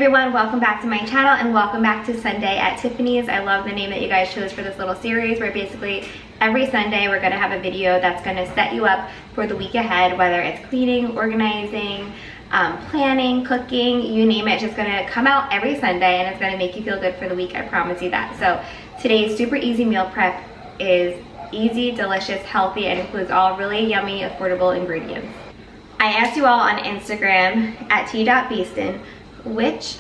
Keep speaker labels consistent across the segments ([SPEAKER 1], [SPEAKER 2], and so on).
[SPEAKER 1] everyone, welcome back to my channel and welcome back to Sunday at Tiffany's. I love the name that you guys chose for this little series where basically every Sunday we're going to have a video that's going to set you up for the week ahead, whether it's cleaning, organizing, planning, cooking, you name it. It's just going to come out every Sunday and it's going to make you feel good for the week, I promise you that. So today's super easy meal prep is easy, delicious, healthy, and includes all really yummy, affordable ingredients. I asked you all on Instagram at t.beaston which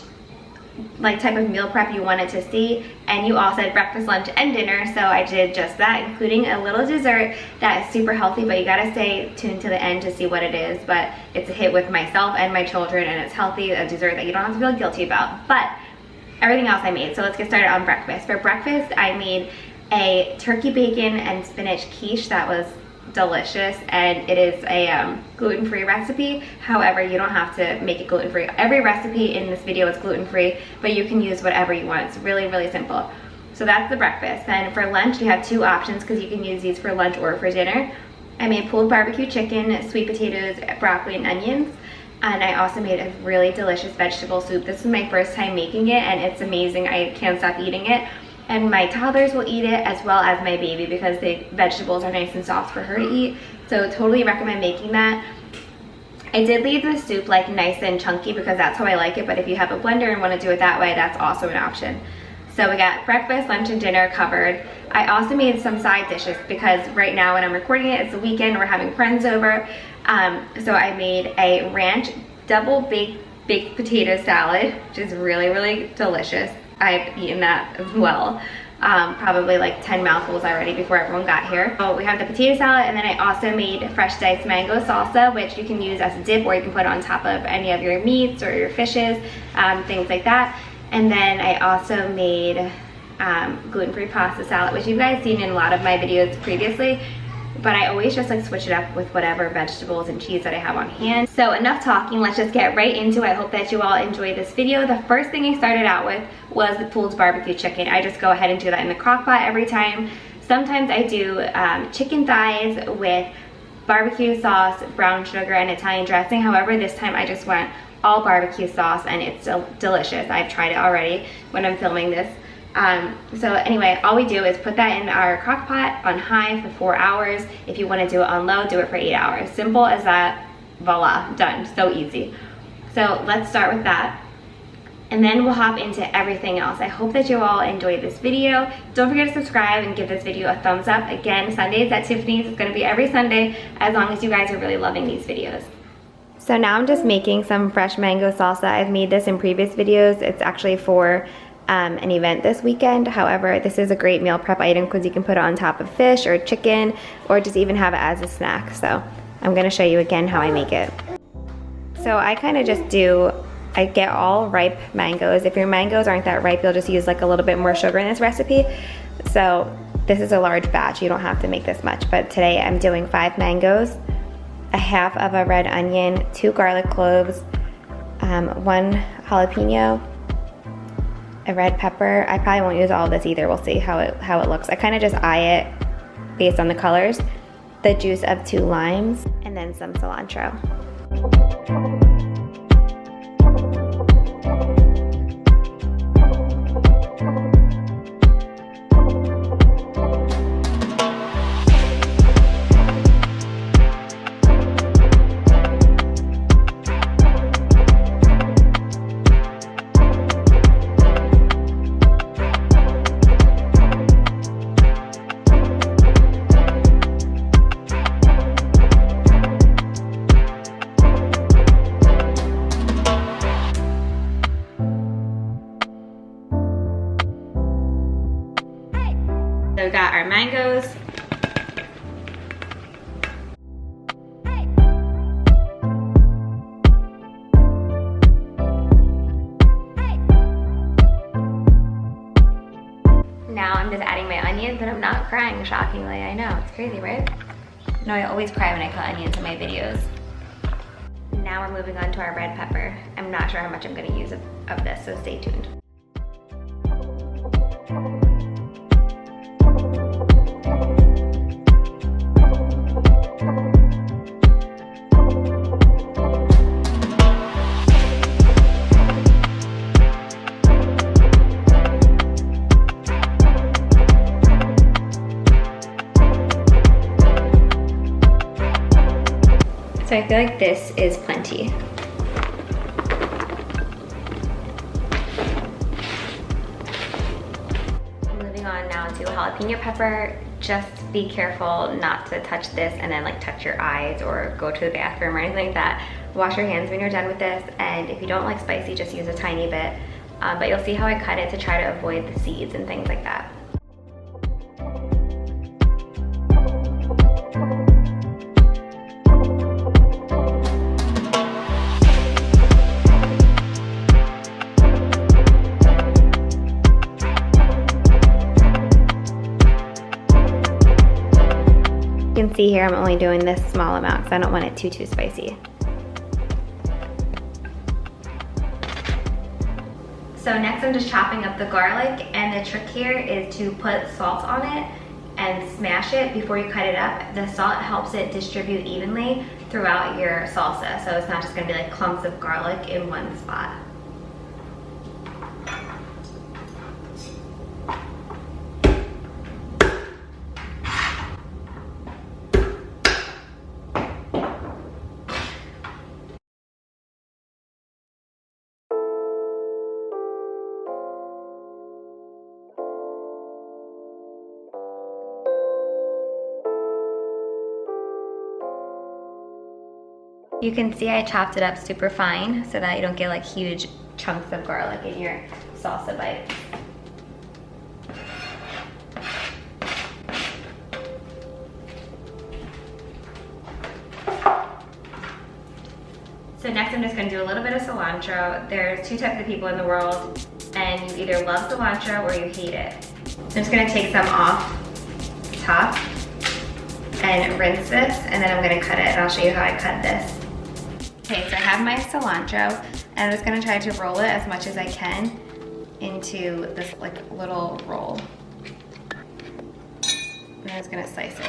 [SPEAKER 1] type of meal prep you wanted to see, and you all said breakfast, lunch, and dinner, so I did just that, including a little dessert that is super healthy, but you gotta stay tuned to the end to see what it is. But it's a hit with myself and my children, and it's healthy, a dessert that you don't have to feel guilty about. But everything else I made, so let's get started on breakfast. For breakfast, I made a turkey bacon and spinach quiche that was delicious, and it is a gluten-free recipe. However, you don't have to make it gluten-free. Every recipe in this video is gluten-free, but you can use whatever you want. It's really, really simple. So that's the breakfast. Then for lunch, you have two options because you can use these for lunch or for dinner. I made pulled barbecue chicken, sweet potatoes, broccoli, and onions. And I also made a really delicious vegetable soup. This is my first time making it, and it's amazing. I can't stop eating it. And my toddlers will eat it as well as my baby because the vegetables are nice and soft for her to eat. So totally recommend making that. I did leave the soup nice and chunky because that's how I like it, but if you have a blender and want to do it that way, that's also an option. So we got breakfast, lunch, and dinner covered. I also made some side dishes because right now when I'm recording it, it's the weekend, we're having friends over. So I made a ranch double baked potato salad, which is really, really delicious. I've eaten that as well. Probably 10 mouthfuls already before everyone got here. So we have the potato salad, and then I also made fresh diced mango salsa, which you can use as a dip or you can put on top of any of your meats or your fishes, things like that. And then I also made gluten-free pasta salad, which you guys seen in a lot of my videos previously. But I always just switch it up with whatever vegetables and cheese that I have on hand. So enough talking, let's just get right into it. I hope that you all enjoyed this video. The first thing I started out with was the pulled barbecue chicken. I just go ahead and do that in the crock pot every time. Sometimes I do chicken thighs with barbecue sauce, brown sugar, and Italian dressing. However, this time I just went all barbecue sauce, and it's delicious. I've tried it already when I'm filming this. So anyway, all we do is put that in our crock pot on high for 4 hours. If you want to do it on low, do it for 8 hours. Simple as that. Voila, done. So easy. So let's start with that, and then we'll hop into everything else. I hope that you all enjoyed this video. Don't forget to subscribe and give this video a thumbs up. Again, Sundays at Tiffany's is going to be every Sunday as long as you guys are really loving these videos. So now I'm just making some fresh mango salsa. I've made this in previous videos. It's actually for an event this weekend. However, this is a great meal prep item because you can put it on top of fish or chicken, or just even have it as a snack. So I'm going to show you again how I make it. So I kind of just I get all ripe mangoes. If your mangoes aren't that ripe, you'll just use a little bit more sugar in this recipe. So this is a large batch. You don't have to make this much, but today I'm doing 5 mangoes, a half of a red onion, 2 garlic cloves, 1 jalapeno, a red pepper. I probably won't use all of this either. We'll see how it looks. I kind of just eye it based on the colors. The juice of 2 limes, and then some cilantro. So we got our mangoes. Now I'm just adding my onions, and I'm not crying, shockingly. I know, it's crazy, right? No, I always cry when I cut onions in my videos. Now we're moving on to our red pepper. I'm not sure how much I'm gonna use of this, so stay tuned. So I feel like this is plenty. Moving on now to jalapeno pepper. Just be careful not to touch this and then like touch your eyes or go to the bathroom or anything like that. Wash your hands when you're done with this, and if you don't like spicy, just use a tiny bit. But you'll see how I cut it to try to avoid the seeds and things like that. You can see here I'm only doing this small amount because I don't want it too spicy. So next I'm just chopping up the garlic, and the trick here is to put salt on it and smash it before you cut it up. The salt helps it distribute evenly throughout your salsa, so it's not just gonna be like clumps of garlic in one spot. You can see I chopped it up super fine so that you don't get like huge chunks of garlic in your salsa bites. So next I'm just gonna do a little bit of cilantro. There's two types of people in the world, and you either love cilantro or you hate it. So I'm just gonna take some off the top and rinse this, and then I'm gonna cut it, and I'll show you how I cut this. Okay, so I have my cilantro, and I'm just gonna try to roll it as much as I can into this like little roll. And I'm just gonna slice it.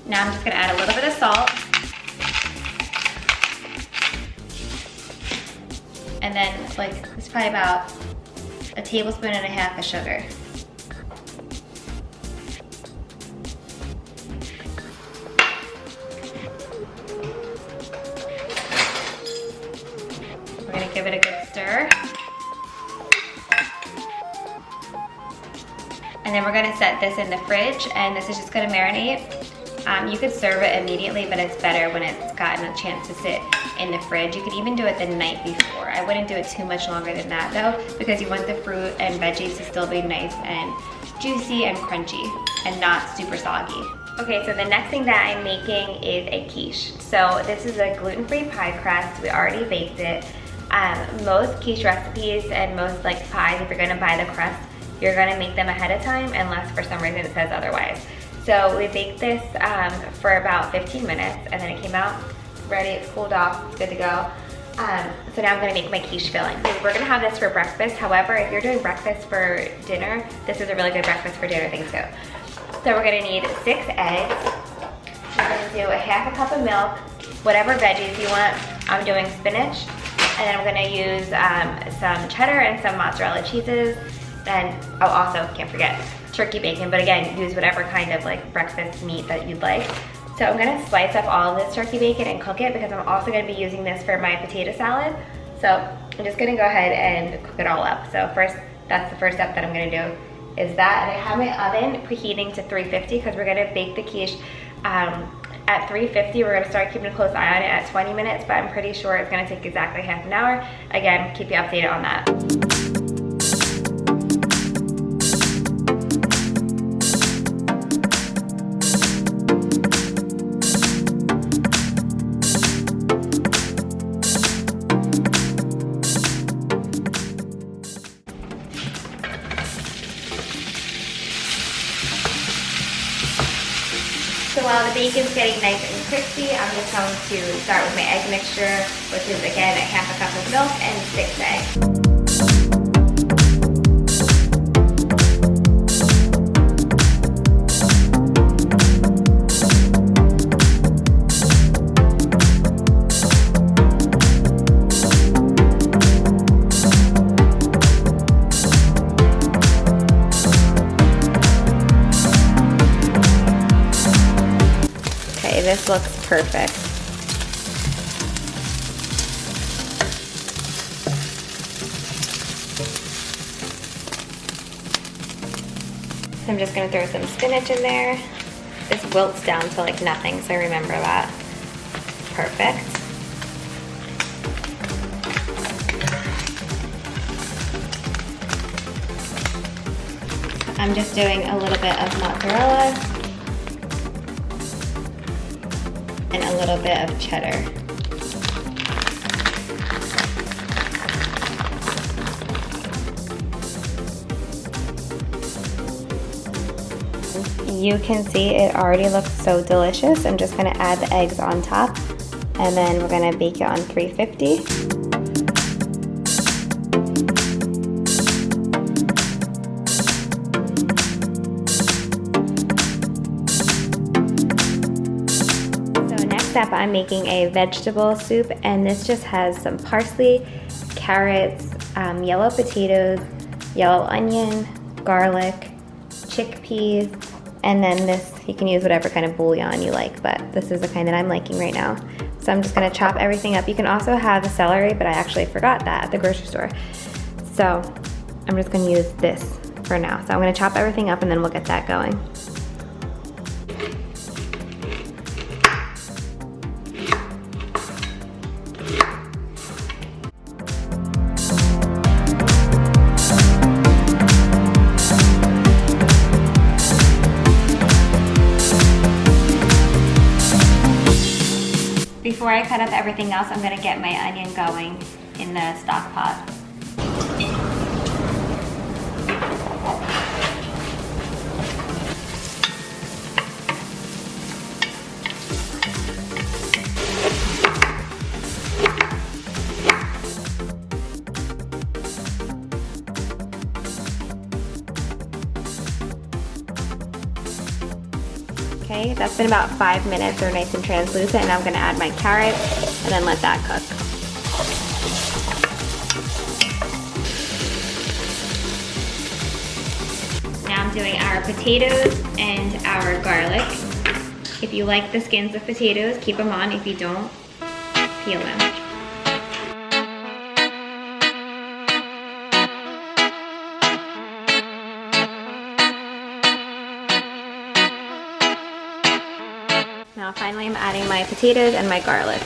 [SPEAKER 1] Now I'm just gonna add a little bit of salt. And then like, it's probably about a tablespoon and a half of sugar. We're gonna give it a good stir. And then we're gonna set this in the fridge, and this is just gonna marinate. You could serve it immediately, but it's better when it's gotten a chance to sit in the fridge. You could even do it the night before. I wouldn't do it too much longer than that though, because you want the fruit and veggies to still be nice and juicy and crunchy and not super soggy. Okay, so the next thing that I'm making is a quiche. So this is a gluten-free pie crust. We already baked it. Most quiche recipes and most like pies, if you're gonna buy the crust, you're gonna make them ahead of time unless for some reason it says otherwise. So we baked this for about 15 minutes, and then it came out ready, it's cooled off, it's good to go. So now I'm gonna make my quiche filling. So we're gonna have this for breakfast. However, if you're doing breakfast for dinner, this is a really good breakfast for dinner thing too. So we're gonna need 6 eggs. We're gonna do a half a cup of milk, whatever veggies you want. I'm doing spinach, and then I'm gonna use some cheddar and some mozzarella cheeses. And oh, also can't forget turkey bacon, but again, use whatever kind of like breakfast meat that you'd like. So I'm gonna slice up all of this turkey bacon and cook it, because I'm also gonna be using this for my potato salad. So I'm just gonna go ahead and cook it all up. So first, that's the first step that I'm gonna do, is that. And I have my oven preheating to 350 because we're gonna bake the quiche at 350. We're gonna start keeping a close eye on it at 20 minutes, but I'm pretty sure it's gonna take exactly half an hour. Again, keep you updated on that. So while the bacon's getting nice and crispy, I'm just going to start with my egg mixture, which is again a half a cup of milk and 6 eggs. This looks perfect. I'm just gonna throw some spinach in there. This wilts down to like nothing, so remember that. Perfect. I'm just doing a little bit of mozzarella and a little bit of cheddar. You can see it already looks so delicious. I'm just gonna add the eggs on top, and then we're gonna bake it on 350. So next up, I'm making a vegetable soup, and this just has some parsley, carrots, yellow potatoes, yellow onion, garlic, chickpeas, and then this, you can use whatever kind of bouillon you like, but this is the kind that I'm liking right now. So I'm just gonna chop everything up. You can also have the celery, but I actually forgot that at the grocery store. So I'm just gonna use this for now. So I'm gonna chop everything up and then we'll get that going. Before I cut up everything else, I'm gonna get my onion going in the stock pot. Okay, that's been about 5 minutes. They're nice and translucent, and I'm gonna add my carrot and then let that cook. Now I'm doing our potatoes and our garlic. If you like the skins of potatoes, keep them on. If you don't, peel them. Now finally I'm adding my potatoes and my garlic.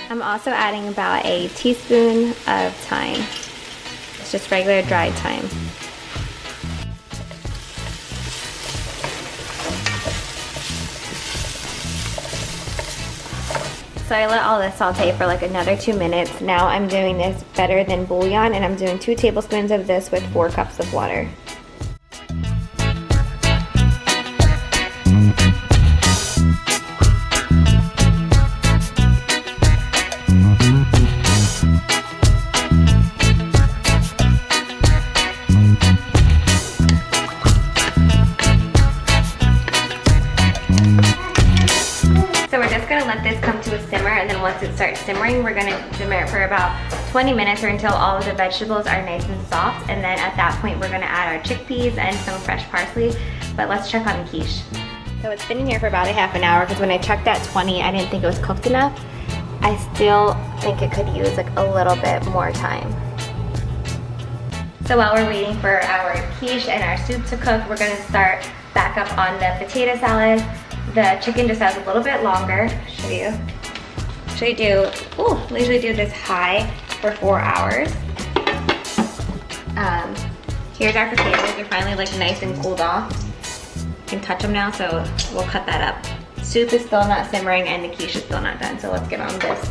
[SPEAKER 1] I'm also adding about a teaspoon of thyme. It's just regular dried thyme. So I let all this saute for like another 2 minutes. Now I'm doing this better than bouillon, and I'm doing 2 tablespoons of this with 4 cups of water. So we're just gonna let this come to a simmer, and then once it starts simmering, we're gonna simmer it for about 20 minutes or until all of the vegetables are nice and soft, and then at that point we're gonna add our chickpeas and some fresh parsley. But let's check on the quiche. So it's been in here for about a half an hour, because when I checked at 20, I didn't think it was cooked enough. I still think it could use like a little bit more time. So while we're waiting for our quiche and our soup to cook, we're gonna start back up on the potato salad. The chicken just has a little bit longer. Show you. We usually do this high for 4 hours. Here's our potatoes. They're finally like nice and cooled off. You can touch them now, so we'll cut that up. Soup is still not simmering and the quiche is still not done, so let's get on this.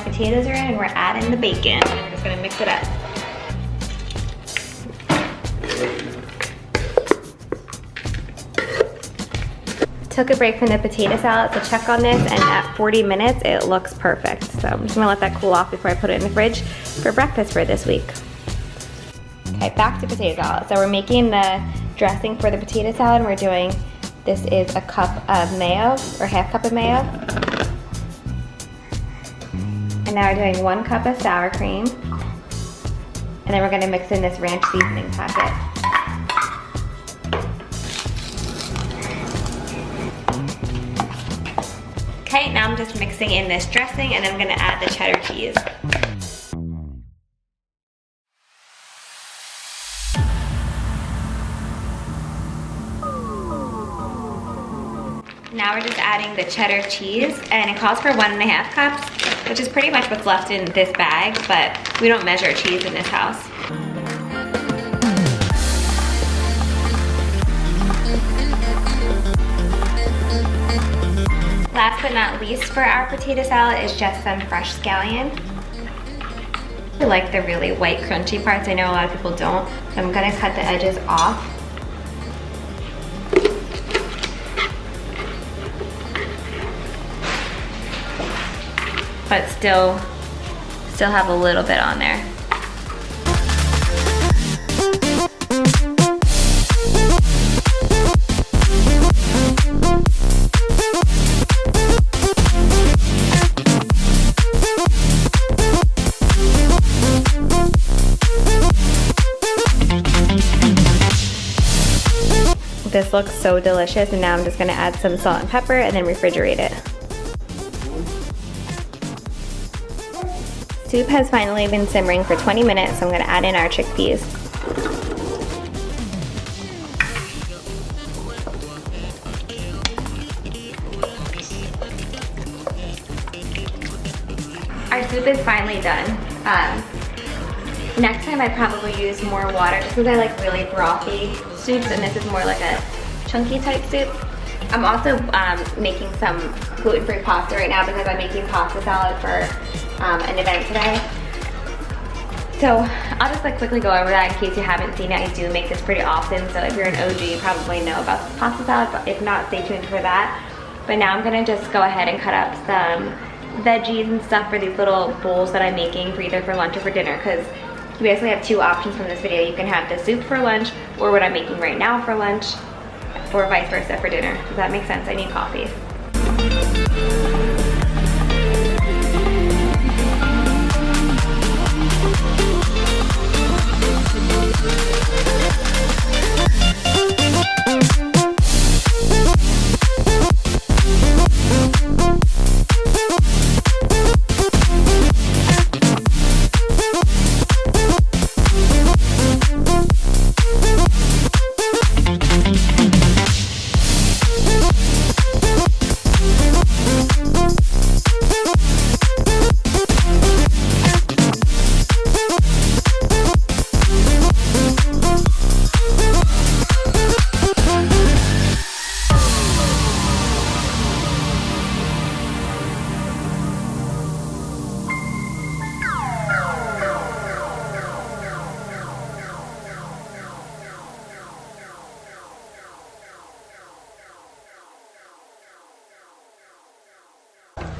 [SPEAKER 1] Potatoes are in, and we're adding the bacon. I'm just gonna mix it up. took a break from the potato salad to check on this, and at 40 minutes, it looks perfect. So I'm just gonna let that cool off before I put it in the fridge for breakfast for this week. Okay, back to potato salad. So we're making the dressing for the potato salad, and we're doing, this is a cup of mayo, or half cup of mayo. And now we're doing 1 cup of sour cream. And then we're gonna mix in this ranch seasoning packet. Okay, now I'm just mixing in this dressing, and I'm gonna add the cheddar cheese. Now we're just adding the cheddar cheese, and it calls for 1.5 cups, which is pretty much what's left in this bag, but we don't measure cheese in this house. Last but not least for our potato salad is just some fresh scallion. I like the really white crunchy parts. I know a lot of people don't, so I'm gonna cut the edges off. But still have a little bit on there. This looks so delicious, and now I'm just gonna add some salt and pepper and then refrigerate it. Soup has finally been simmering for 20 minutes, so I'm gonna add in our chickpeas. Our soup is finally done. Next time I probably use more water just because I like really brothy soups, and this is more like a chunky type soup. I'm also making some gluten-free pasta right now because I'm making pasta salad for an event today. So I'll just like quickly go over that in case you haven't seen it. I do make this pretty often, so if you're an OG, you probably know about pasta salad, but if not, stay tuned for that. But now I'm gonna just go ahead and cut up some veggies and stuff for these little bowls that I'm making for either for lunch or for dinner, because you basically have 2 options from this video. You can have the soup for lunch, or what I'm making right now for lunch, or vice versa for dinner. Does that make sense? I need coffee.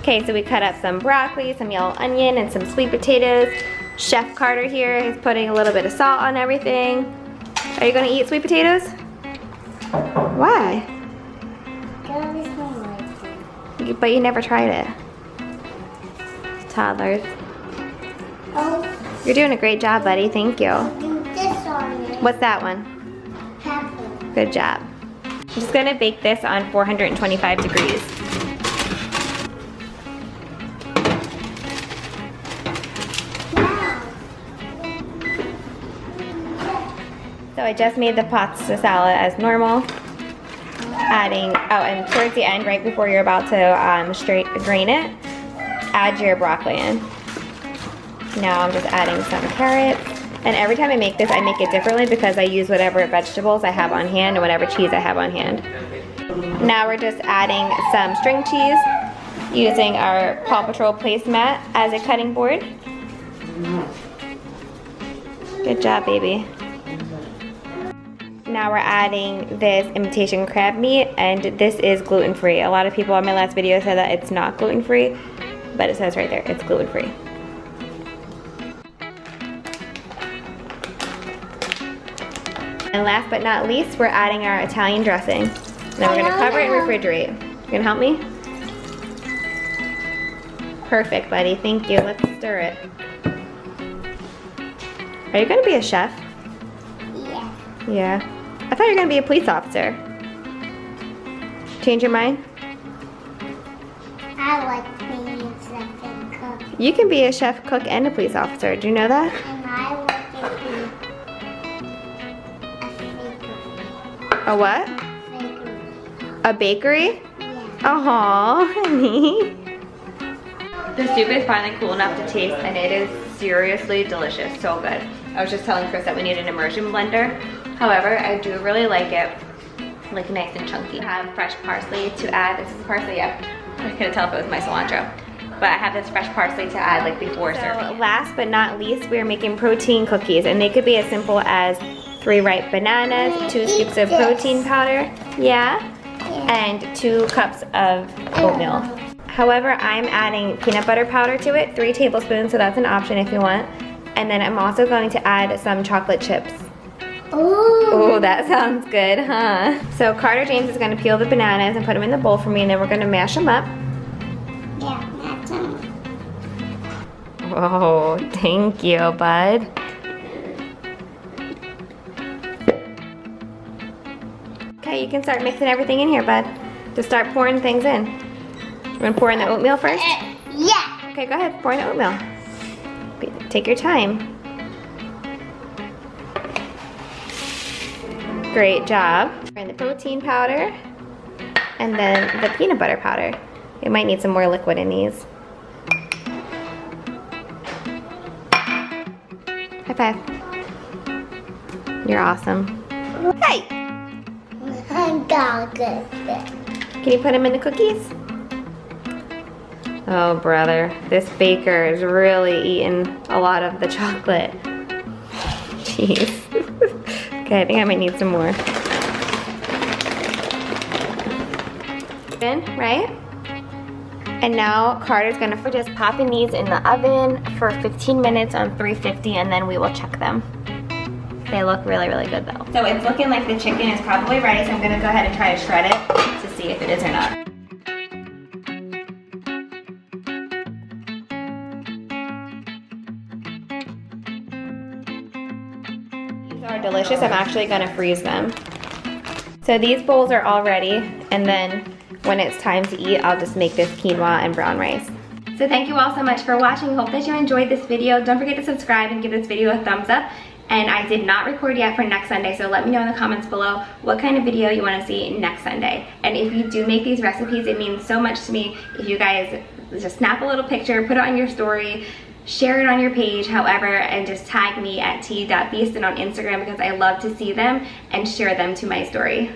[SPEAKER 1] Okay, so we cut up some broccoli, some yellow onion, and some sweet potatoes. Chef Carter here is putting a little bit of salt on everything. Are you gonna eat sweet potatoes? Why? But you never tried it. Toddlers. Oh. You're doing a great job, buddy. Thank you.
[SPEAKER 2] This on it.
[SPEAKER 1] What's that one?
[SPEAKER 2] Pepper.
[SPEAKER 1] Good job. I'm just gonna bake this on 425 degrees. So I just made the pasta salad as normal. Adding, oh, and towards the end, right before you're about to drain it, add your broccoli in. Now I'm just adding some carrots. And every time I make this, I make it differently because I use whatever vegetables I have on hand and whatever cheese I have on hand. Now we're just adding some string cheese using our Paw Patrol placemat as a cutting board. Good job, baby. now we're adding this imitation crab meat, and this is gluten-free. A lot of people on my last video said that it's not gluten-free, but it says right there, it's gluten-free. And last but not least, we're adding our Italian dressing. Now we're gonna cover it and refrigerate. You gonna help me? Perfect, buddy, thank you. Let's stir it. Are you gonna be a chef?
[SPEAKER 2] Yeah.
[SPEAKER 1] Yeah. I thought you were gonna be a police officer. Change your mind?
[SPEAKER 2] I like being a chef and cook.
[SPEAKER 1] You can be a chef, cook, and a police officer. Do you know that?
[SPEAKER 2] And I like to be a bakery.
[SPEAKER 1] A what?
[SPEAKER 2] Bakery.
[SPEAKER 1] A bakery?
[SPEAKER 2] Yeah.
[SPEAKER 1] Aw, honey. The soup is finally cool enough to taste, and it is seriously delicious. So good. I was just telling Chris that we need an immersion blender. However, I do really like it like nice and chunky. I have fresh parsley to add. This is parsley, yeah. I couldn't tell if it was my cilantro. But I have this fresh parsley to add like before serving. Last but not least, we're making protein cookies, and they could be as simple as 3 ripe bananas, 2 scoops of protein powder, yeah, and 2 cups of oatmeal. However, I'm adding peanut butter powder to it, 3 tablespoons, so that's an option if you want. And then I'm also going to add some chocolate chips. Oh, that sounds good, huh? So Carter James is gonna peel the bananas and put them in the bowl for me, and then we're gonna mash them up.
[SPEAKER 2] Yeah, that's them.
[SPEAKER 1] Oh, thank you, bud. Okay, you can start mixing everything in here, bud. Just start pouring things in. You wanna pour in the oatmeal first?
[SPEAKER 2] Yeah.
[SPEAKER 1] Okay, go ahead, pour in the oatmeal. Take your time. Great job. And the protein powder, and then the peanut butter powder. We might need some more liquid in these. High five. You're awesome. Hey!
[SPEAKER 2] I got it.
[SPEAKER 1] Can you put them in the cookies? Oh, brother. This baker is really eating a lot of the chocolate. Jeez. Okay, I think I might need some more. Right? And now Carter's gonna just popping these in the oven for 15 minutes on 350, and then we will check them. They look really, really good though. So it's looking like the chicken is probably ready, so I'm gonna go ahead and try to shred it to see if it is or not. Are delicious. I'm actually gonna freeze them. So these bowls are all ready, and then when it's time to eat, I'll just make this quinoa and brown rice. So thank you all so much for watching. Hope that you enjoyed this video. Don't forget to subscribe and give this video a thumbs up. And I did not record yet for next Sunday, so let me know in the comments below what kind of video you want to see next Sunday. And if you do make these recipes, it means so much to me if you guys just snap a little picture, put it on your story, share it on your page, however, and just tag me at t.beaston on Instagram, because I love to see them and share them to my story.